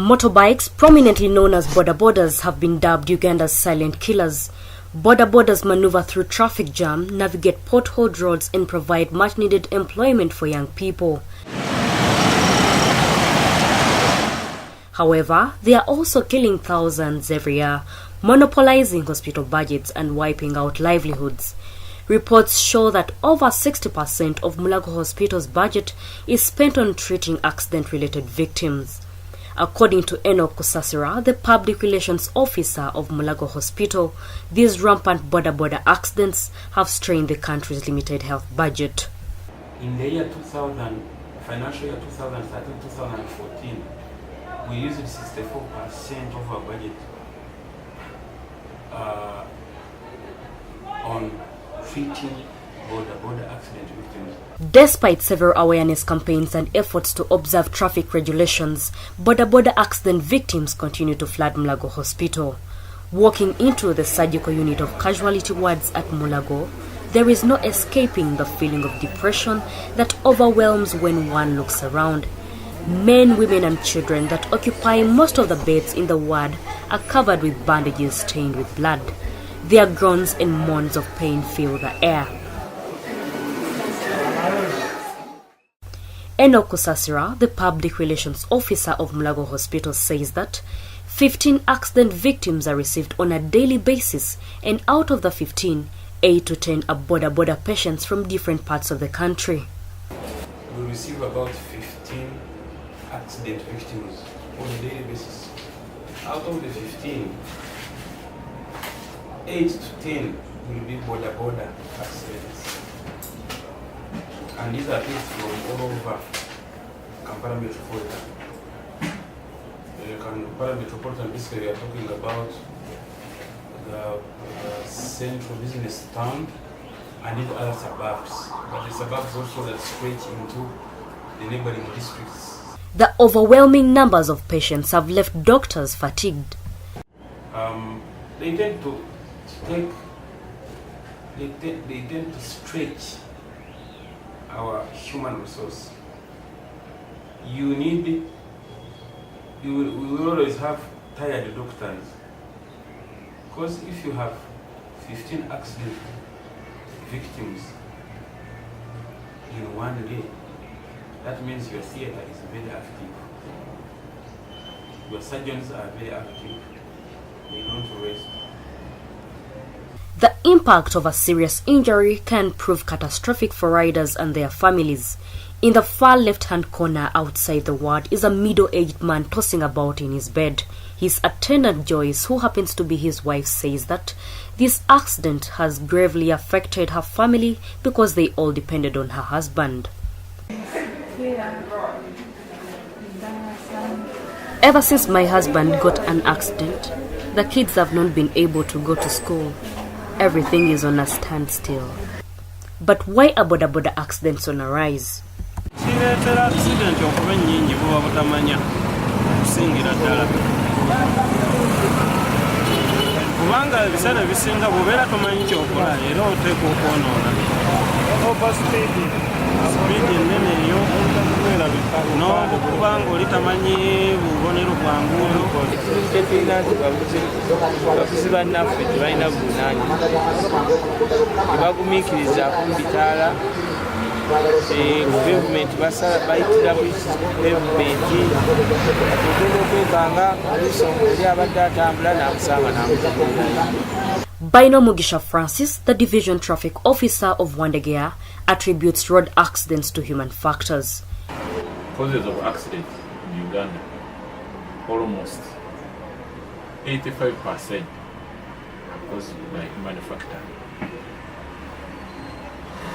Motorbikes, prominently known as Bodas, have been dubbed Uganda's silent killers. Bodas maneuver through traffic jam, navigate potholed roads and provide much-needed employment for young people. However, they are also killing thousands every year, monopolizing hospital budgets and wiping out livelihoods. Reports show that over 60% of Mulago Hospital's budget is spent on treating accident-related victims. According to Enoch Kusasira, the public relations officer of Mulago Hospital, these rampant Boda accidents have strained the country's limited health budget. In the year 2000, financial year 2013-2014, we used 64% of our budget on treating Boda accident victims. Despite several awareness campaigns and efforts to observe traffic regulations, Boda accident victims continue to flood Mulago Hospital. Walking into the surgical unit of casualty wards at Mulago, there is no escaping the feeling of depression that overwhelms when one looks around. Men, women and children that occupy most of the beds in the ward are covered with bandages stained with blood. Their groans and moans of pain fill the air. Enoch Kusasira, the public relations officer of Mulago Hospital, says that 15 accident victims are received on a daily basis, and out of the 15, 8 to 10 are Boda patients from different parts of the country. We receive about 15 accident victims on a daily basis. Out of the 15, 8 to 10 will be Boda accidents. And these are things from all over Kampala Metropolitan. Kampala Metropolitan, basically we are talking about the central business town and these other suburbs. But the suburbs also that stretch into the neighboring districts. The overwhelming numbers of patients have left doctors fatigued. They tend to stretch our human resource. We will always have tired doctors, because if you have 15 accident victims in one day, that means your theater is very active. Your surgeons are very active. They don't rest. The impact of a serious injury can prove catastrophic for riders and their families. In the far left-hand corner outside the ward is a middle-aged man tossing about in his bed. His attendant Joyce, who happens to be his wife, says that this accident has gravely affected her family because they all depended on her husband. Ever since my husband got an accident, the kids have not been able to go to school. Everything is on a standstill. But why are Boda accidents on a rise? Bino Mugisha Francis, the division traffic officer of Wandegea, attributes road accidents to human factors. Causes of accidents in Uganda, almost 85% caused by human factor.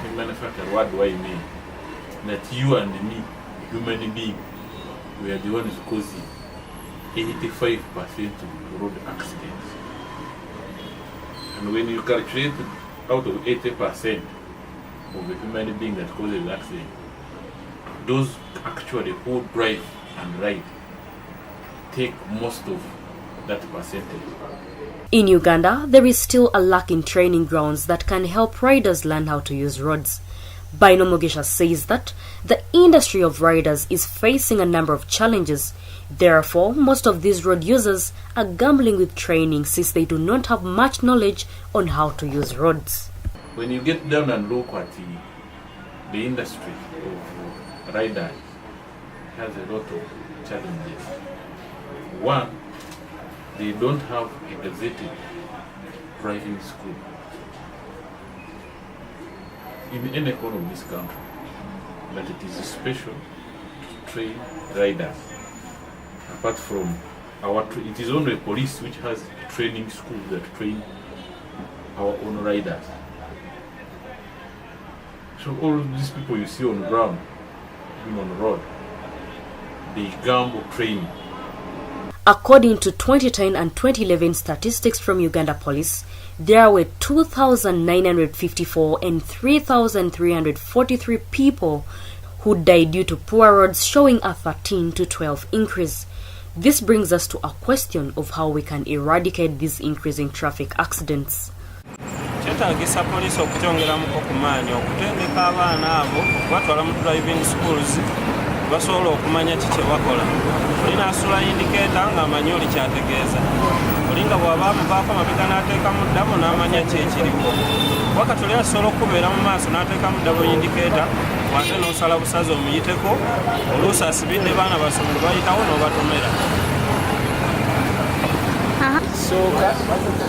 Human factor, what do I mean? That you and me, human being, we are the ones causing 85% of road accidents. And when you calculate out of 80% of the human being that causes accident, those actually who drive and ride take most of that percentage. In Uganda, there is still a lack in training grounds that can help riders learn how to use roads. Bino Mugisha says that the industry of riders is facing a number of challenges. Therefore, most of these road users are gambling with training since they do not have much knowledge on how to use roads. When you get down and look at the industry of riders, has a lot of challenges. One, they don't have a gazetted driving school. In any corner of this country, that it is special to train riders. Apart from it is only police which has a training school that train our own riders. So all these people you see on the ground, even on the road, they gamble training. According to 2010 and 2011 statistics from Uganda Police, there were 2,954 and 3,343 people who died due to poor roads, showing a 13 to 12 increase. This brings us to a question of how we can eradicate these increasing traffic accidents. Kyetaagisa poliisi okukyongeramuko ku maanyi okutendeka abaana abo batwala mu driving schools basobola okumanya kiki bakola. Olina asula indicator ng'amanyi oli kyategeeza. Olinga bw'aba amuvaako mabega n'ateekamu ddabo n'amanya ki ekiriwo. Wakati oli asobola okubeera mu maaso n'ateekamu ddabo indicator, ate n'osala busaze omuyiteko, oluusi asibidde baana basomero bayitawo n'obatomera. Sooka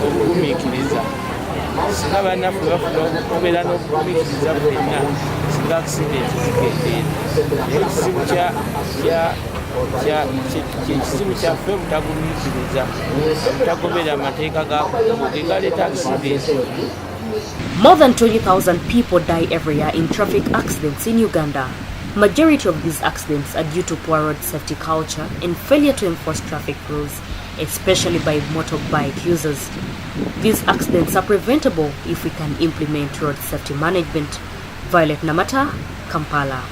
obugumiikiriza. Singa bannaffe bafuna okubeera n'obugumiikiriza bwenna, singa accidenti zikendeera. Ekizibu kyaffe butagumiikiriza, obutagobera amateeka gakubo ge galeeta accidenti. More than 20,000 people die every year in traffic accidents in Uganda. Majority of these accidents are due to poor road safety culture and failure to enforce traffic rules, especially by motorbike users. These accidents are preventable if we can implement road safety management. Violet Namata, Kampala.